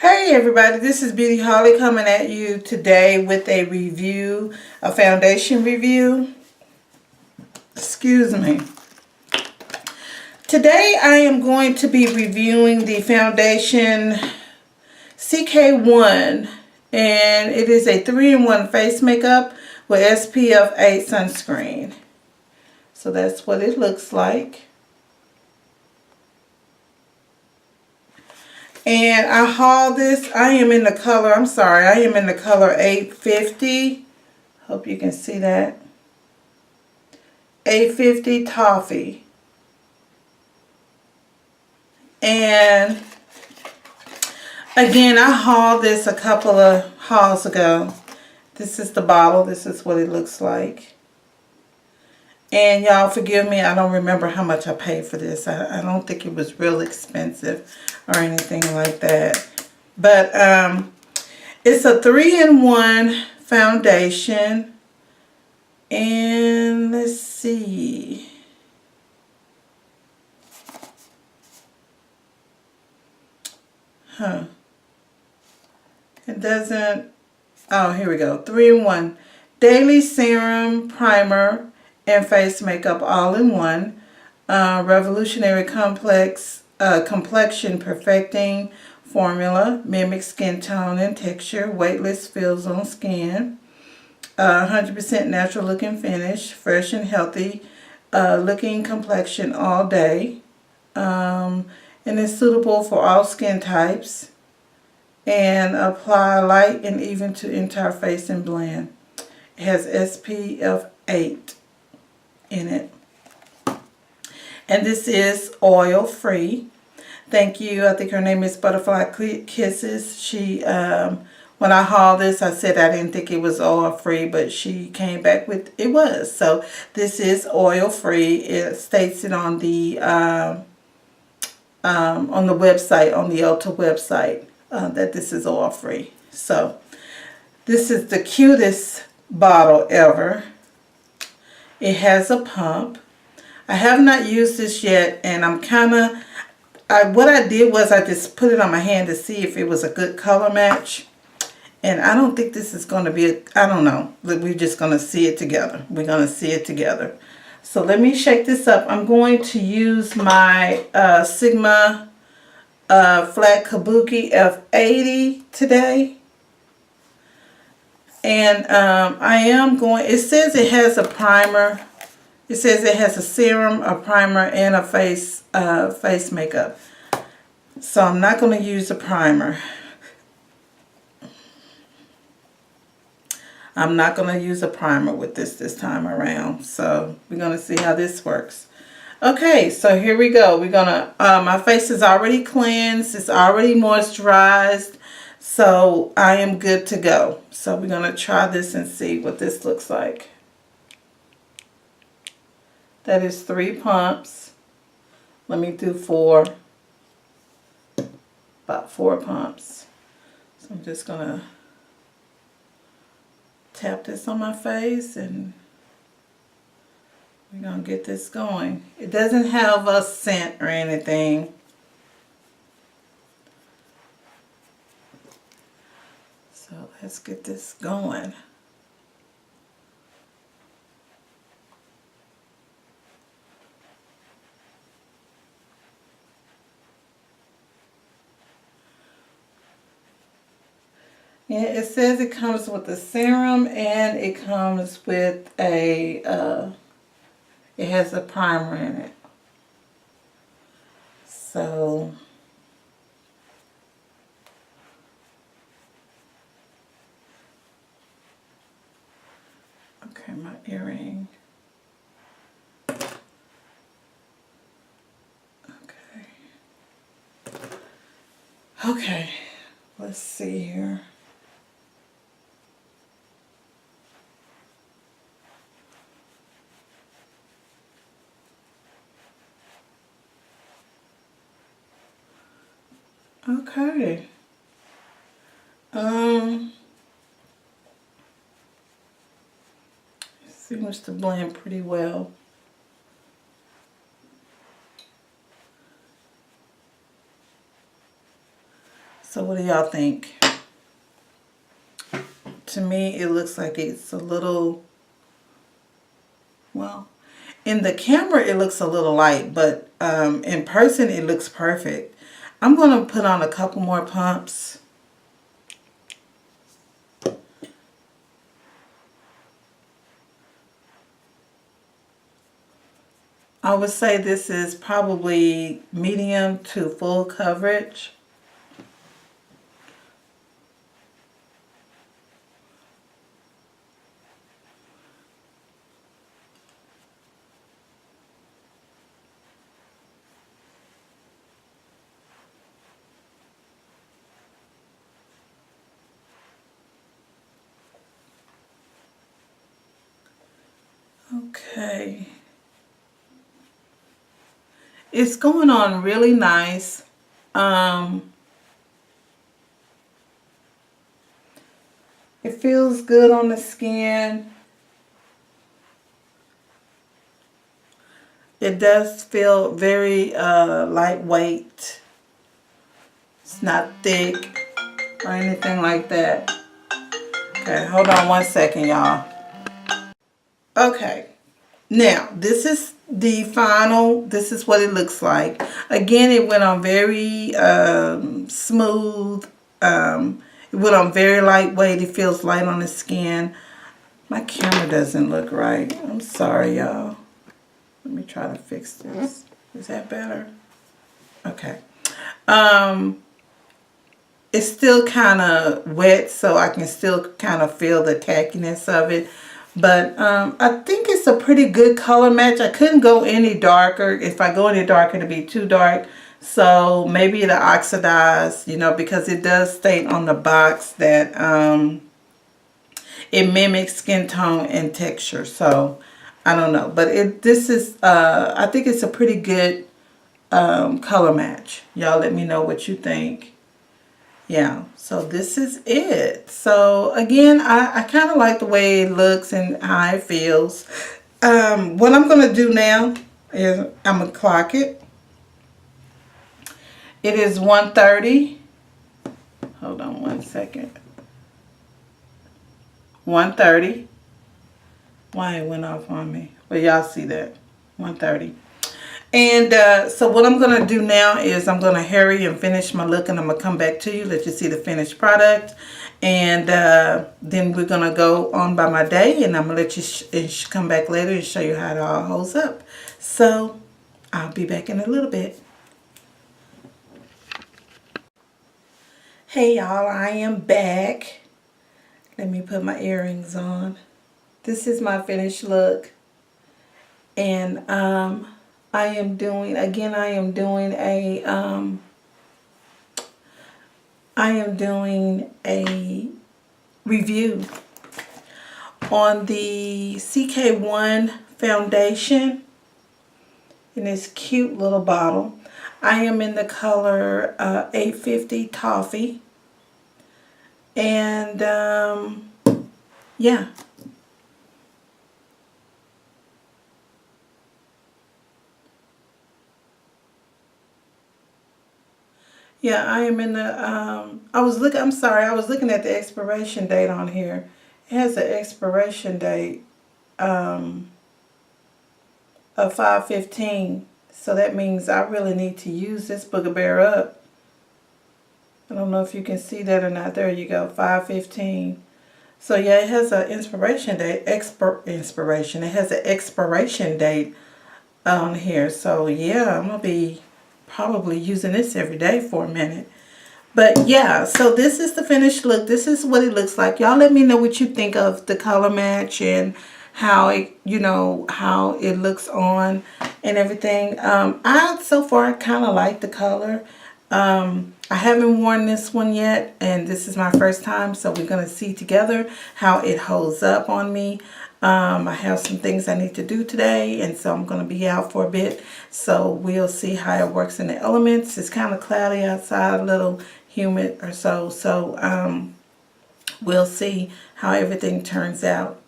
Hey everybody, this is Beauty Holly coming at you today with a review, a foundation review. Excuse me. Today I am going to be reviewing the foundation CK1, and it is a 3-in-1 face makeup with SPF 8 sunscreen. So that's what it looks like. And I hauled this. I am in the color 850. Hope you can see that. 850 Toffee. And again, I hauled this a couple of hauls ago. This is the bottle. This is what it looks like. And y'all forgive me, I don't remember how much I paid for this. I don't think it was real expensive or anything like that. But it's a 3-in-1 foundation. And let's see. It doesn't, oh, here we go. 3-in-1. Daily serum, primer, and face makeup all in one. Revolutionary complexion perfecting formula. Mimics skin tone and texture. Weightless feels on skin. 100% natural looking finish. Fresh and healthy looking complexion all day. And it's suitable for all skin types. And apply light and even to entire face and blend. It has SPF 8 in it. And this is oil free. Thank you. I think her name is Butterfly Kisses. She when I hauled this, I said I didn't think it was oil free, but she came back with it was. So this is oil free. It states it on the website, on the Ulta website, that this is oil free. So this is the cutest bottle ever. It has a pump. I have not used this yet, and I'm kind of, what I did was I just put it on my hand to see if it was a good color match. And I don't think this is going to be, I don't know. We're just going to see it together. We're going to see it together. So let me shake this up. I'm going to use my Sigma Flat Kabuki F80 today. And I am going, it says it has a primer. It says it has a serum, a primer, and a face makeup. So I'm not going to use a primer. I'm not going to use a primer with this time around. So we're going to see how this works. Okay, so here we go. We're going to, my face is already cleansed. It's already moisturized. So I am good to go. So we're going to try this and see what this looks like. That is 3 pumps. Let me do 4. About 4 pumps. So I'm just going to tap this on my face and we're going to get this going. It doesn't have a scent or anything. So let's get this going. Yeah, it says it comes with a serum and it comes with a, it has a primer in it. So, okay, my earring. Okay. Okay, let's see here. Okay. Seems to blend pretty well. So what do y'all think? To me, it looks like it's a little, well, in the camera it looks a little light, but in person it looks perfect. I'm going to put on a couple more pumps. I would say this is probably medium to full coverage. Okay. It's going on really nice. It feels good on the skin. It does feel very lightweight. It's not thick or anything like that. Okay, hold on one second, y'all. Okay, now this is the final. This is what it looks like. Again, it went on very smooth. It went on very lightweight. It feels light on the skin. My camera doesn't look right. I'm sorry, y'all. Let me try to fix this. Is that better? Okay. It's still kind of wet, so I can still kind of feel the tackiness of it. But I think it's a pretty good color match. I couldn't go any darker. If I go any darker, it'll be too dark. So maybe it'll oxidize, you know, because it does state on the box that it mimics skin tone and texture. So I don't know. But this is, I think it's a pretty good color match. Y'all let me know what you think. Yeah, so this is it. So again, I kind of like the way it looks and how it feels. What I'm going to do now is I'm going to clock it. It is 1:30. Hold on one second. 1:30. Why it went off on me? Well, y'all see that. 1:30. And so what I'm going to do now is I'm going to hurry and finish my look, and I'm going to come back to you, let you see the finished product. And then we're going to go on by my day, and I'm going to let you come back later and show you how it all holds up. So I'll be back in a little bit. Hey y'all, I am back. Let me put my earrings on. This is my finished look. And I am doing a review on the CKONE foundation in this cute little bottle. I am in the color 850 Toffee. And yeah. Yeah, I am in the, I was looking at the expiration date on here. It has an expiration date of 5/15. So that means I really need to use this booger bear up. I don't know if you can see that or not. There you go, 5/15. So yeah, it has an expiration date. It has an expiration date on here. So yeah, I'm going to be probably using this every day for a minute. But yeah, so this is the finished look. This is what it looks like. Y'all let me know what you think of the color match and how it, you know, how it looks on and everything. I so far kind of like the color. I haven't worn this one yet, and this is my first time, so we're going to see together how it holds up on me. I have some things I need to do today, and so I'm going to be out for a bit. So we'll see how it works in the elements. It's kind of cloudy outside, a little humid or so. So we'll see how everything turns out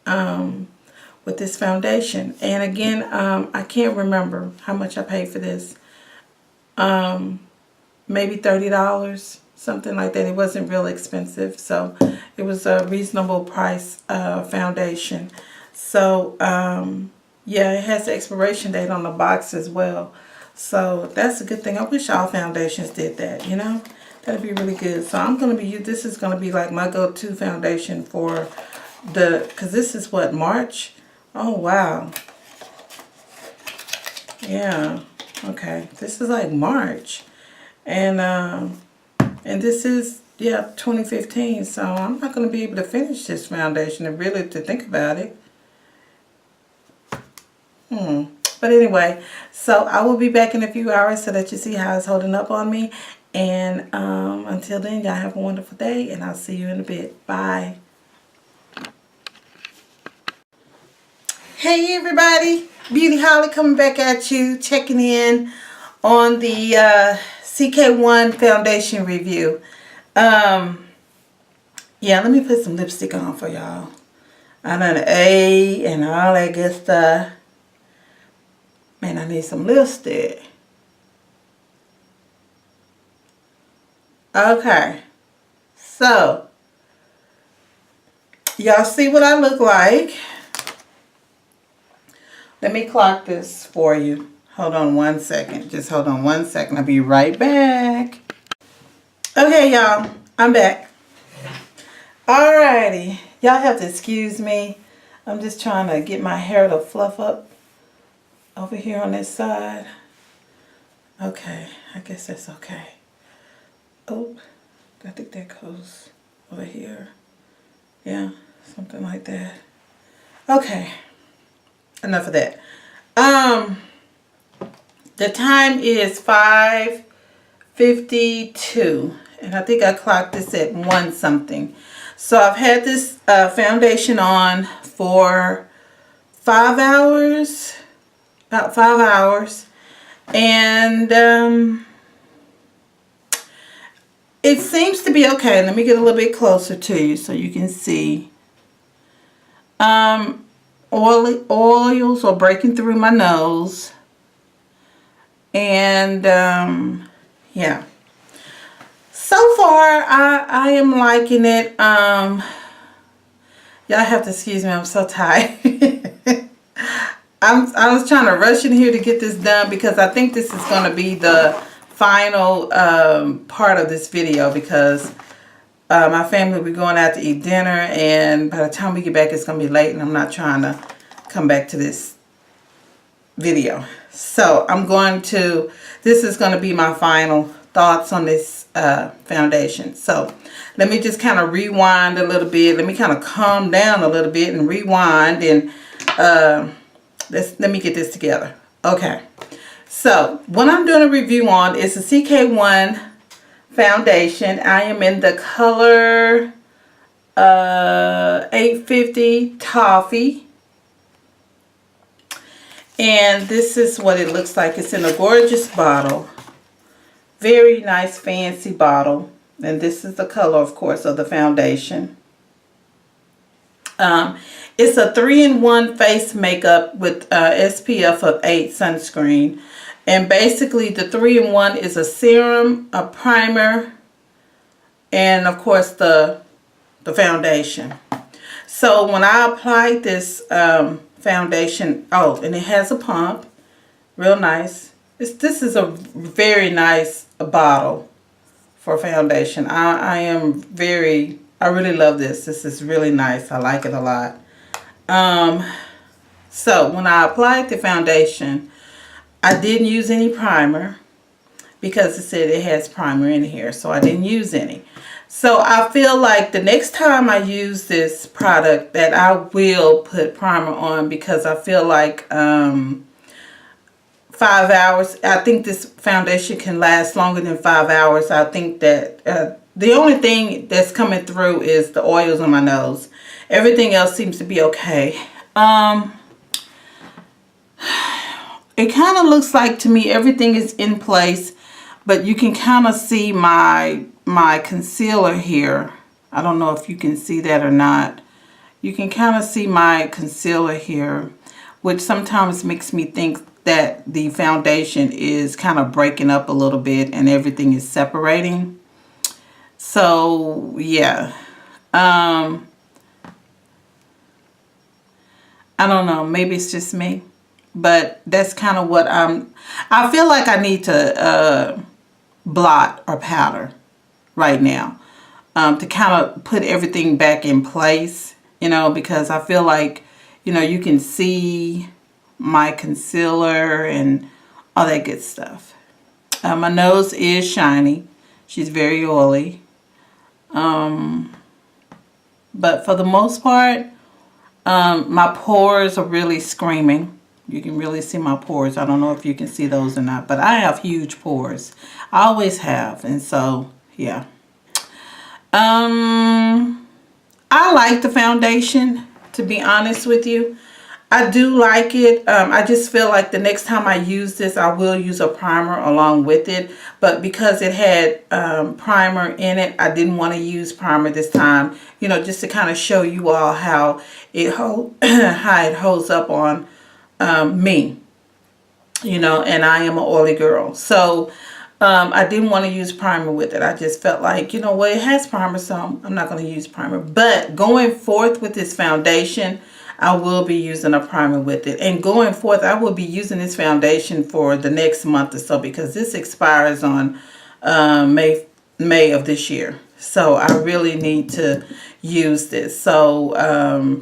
with this foundation. And again, I can't remember how much I paid for this. Maybe $30, something like that. It wasn't real expensive, so it was a reasonable price foundation. So yeah, it has the expiration date on the box as well, so that's a good thing. I wish all foundations did that, you know. That'd be really good. So I'm gonna be, this is gonna be like my go-to foundation for the, because this is what, March? Oh wow. Yeah, okay, this is like March, and this is, yeah, 2015, so I'm not going to be able to finish this foundation, and really, to think about it. But anyway, so I will be back in a few hours so that you see how it's holding up on me, and until then, y'all have a wonderful day, and I'll see you in a bit. Bye. Hey everybody, Beauty Holly coming back at you, checking in on the CK1 foundation review. Yeah, let me put some lipstick on for y'all. I done A and all that good stuff. Man, I need some lipstick. Okay, so y'all see what I look like. Let me clock this for you. Hold on one second. Just hold on one second. I'll be right back. Okay, y'all. I'm back. Alrighty. Y'all have to excuse me. I'm just trying to get my hair to fluff up over here on this side. Okay. I guess that's okay. Oh, I think that goes over here. Yeah, something like that. Okay. Enough of that. The time is 5:52, and I think I clocked this at 1 something. So I've had this foundation on for 5 hours, about 5 hours, and it seems to be okay. Let me get a little bit closer to you so you can see. Oils are breaking through my nose, and yeah, so far I am liking it. Y'all have to excuse me, I'm so tired. I was trying to rush in here to get this done because I think this is going to be the final part of this video, because my family will be going out to eat dinner, and by the time we get back it's going to be late, and I'm not trying to come back to this video. So I'm going to, this is going to be my final thoughts on this foundation. So let me just kind of rewind a little bit. Let me kind of calm down a little bit and rewind, and let me get this together. Okay. So what I'm doing a review on is the CK1 foundation. I am in the color 850 Toffee, and this is what it looks like. It's in a gorgeous bottle, very nice fancy bottle, and this is the color, of course, of the foundation. It's a 3-in-1 face makeup with SPF of 8 sunscreen. And basically the 3-in-1 is a serum, a primer, and of course the foundation. So when I applied this foundation, oh, and it has a pump, real nice. This is a very nice bottle for foundation. I really love this. This is really nice. I like it a lot. So when I applied the foundation, I didn't use any primer because it said it has primer in here, so I didn't use any. So I feel like the next time I use this product that I will put primer on, because I feel like 5 hours, I think this foundation can last longer than 5 hours. I think that the only thing that's coming through is the oils on my nose. Everything else seems to be okay. It kind of looks like, to me, everything is in place, but you can kind of see my concealer here. I don't know if you can see that or not. You can kind of see my concealer here, which sometimes makes me think that the foundation is kind of breaking up a little bit and everything is separating. So yeah, I don't know, maybe it's just me, but that's kind of what I feel like I need to blot or powder right now, to kind of put everything back in place, you know, because I feel like, you know, you can see my concealer and all that good stuff. My nose is shiny. She's very oily. But for the most part, my pores are really screaming. You can really see my pores. I don't know if you can see those or not, but I have huge pores. I always have, and so yeah. I like the foundation, to be honest with you. I do like it. I just feel like the next time I use this, I will use a primer along with it. But because it had primer in it, I didn't want to use primer this time. You know, just to kind of show you all how it how it holds up on me. You know, and I am an oily girl, so I didn't want to use primer with it. I just felt like, you know what, it has primer, so I'm not going to use primer. But going forth with this foundation, I will be using a primer with it. And going forth, I will be using this foundation for the next month or so, because this expires on May of this year. So I really need to use this. So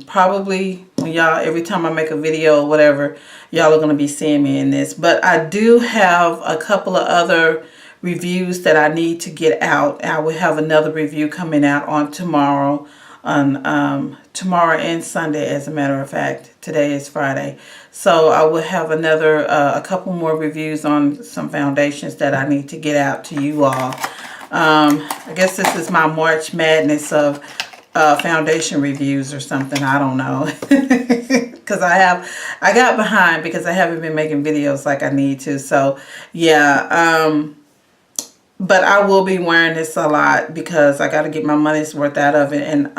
probably when y'all, every time I make a video or whatever, y'all are going to be seeing me in this. But I do have a couple of other reviews that I need to get out. I will have another review coming out on tomorrow, on tomorrow and Sunday, as a matter of fact. Today is Friday. So I will have another a couple more reviews on some foundations that I need to get out to you all. I guess this is my March Madness of foundation reviews or something. I don't know. Because I got behind because I haven't been making videos like I need to. So yeah, but I will be wearing this a lot because I got to get my money's worth out of it. And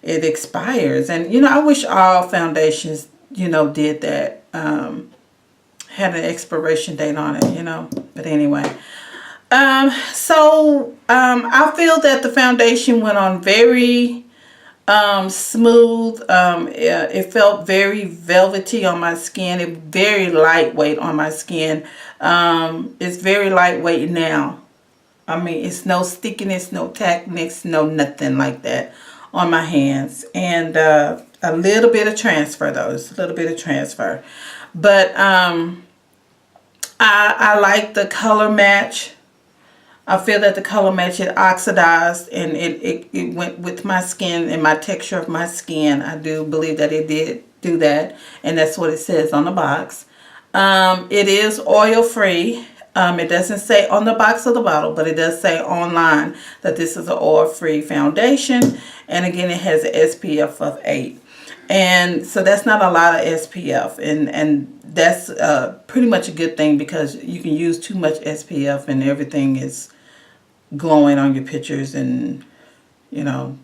it expires. And, you know, I wish all foundations, you know, did that. Had an expiration date on it, you know. But anyway. I feel that the foundation went on very smooth. It felt very velvety on my skin. It very lightweight on my skin. It's very lightweight now. I mean, it's no stickiness, no tackness, no nothing like that on my hands. And a little bit of transfer, though. It's a little bit of transfer. But I like the color match. I feel that the color match, it oxidized and it went with my skin and my texture of my skin. I do believe that it did do that. And that's what it says on the box. It is oil free. It doesn't say on the box of the bottle, but it does say online that this is an oil free foundation. And again, it has an SPF of 8. And so that's not a lot of SPF. And that's pretty much a good thing, because you can use too much SPF and everything is glowing on your pictures and, you know,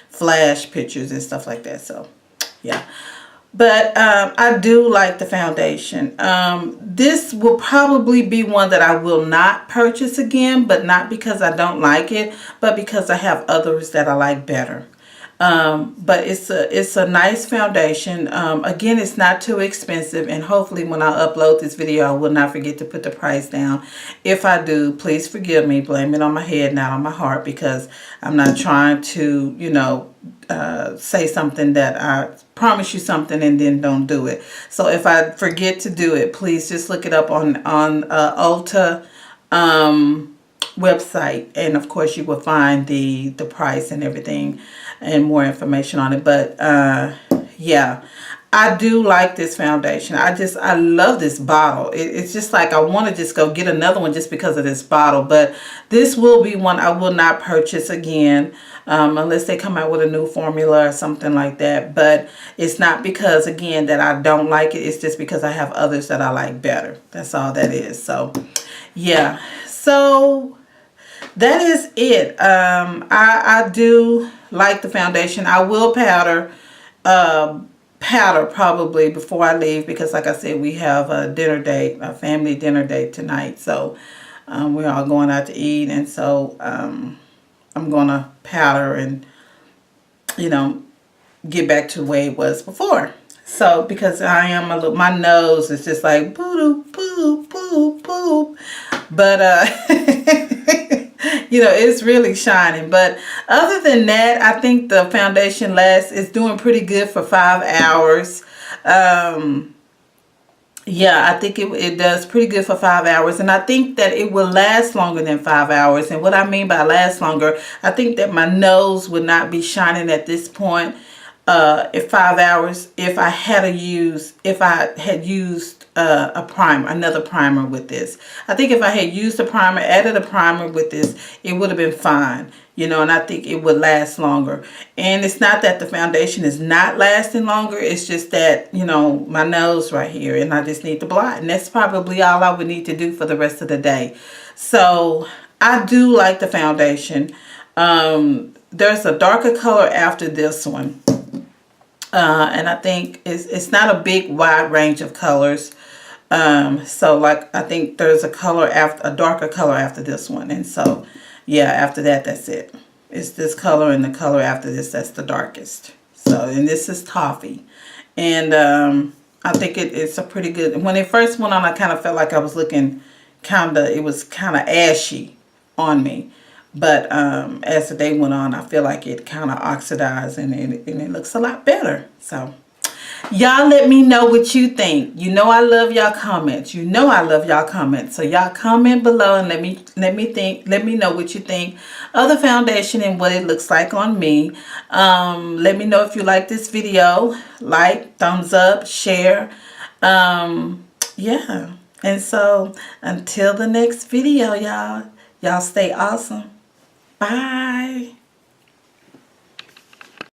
flash pictures and stuff like that. So yeah, but I do like the foundation. This will probably be one that I will not purchase again, but not because I don't like it, but because I have others that I like better. But it's a nice foundation. Again, it's not too expensive, and hopefully when I upload this video, I will not forget to put the price down. If I do, please forgive me. Blame it on my head, not on my heart, because I'm not trying to, you know, say something that I promise you something and then don't do it. So if I forget to do it, please just look it up on Ulta website, and of course you will find the price and everything and more information on it. But yeah, I do like this foundation. I love this bottle. It's just like I want to just go get another one just because of this bottle. But this will be one I will not purchase again, unless they come out with a new formula or something like that. But it's not because, again, that I don't like it. It's just because I have others that I like better. That's all that is. So yeah, so that is it. I do like the foundation. I will powder probably before I leave, because like I said, we have a dinner date, a family dinner date tonight. So we're all going out to eat, and so I'm gonna powder and, you know, get back to the way it was before. So because I am a little, my nose is just like boo boo boo boo, but you know, it's really shining. But other than that, I think the foundation is doing pretty good for 5 hours. Yeah, I think it does pretty good for 5 hours. And I think that it will last longer than 5 hours. And what I mean by last longer, I think that my nose would not be shining at this point if 5 hours if I had used a primer, another primer with this. I think if I had used a primer, added a primer with this, it would have been fine, you know, and I think it would last longer. And it's not that the foundation is not lasting longer, it's just that, you know, my nose right here, and I just need to blot, and that's probably all I would need to do for the rest of the day. So I do like the foundation. There's a darker color after this one. And I think it's not a big wide range of colors. So like I think there's a darker color after this one, and so yeah, after that, that's it. It's this color and the color after this that's the darkest. So, and this is toffee, and I think it's a pretty good. When it first went on, I kind of felt like I was looking it was kind of ashy on me. But as the day went on, I feel like it kind of oxidized and it looks a lot better. So y'all let me know what you think. You know I love y'all comments. You know I love y'all comments. So y'all comment below and let me know what you think of the foundation and what it looks like on me. Let me know if you like this video. Like, thumbs up, share. Yeah. And so until the next video, y'all stay awesome. Bye.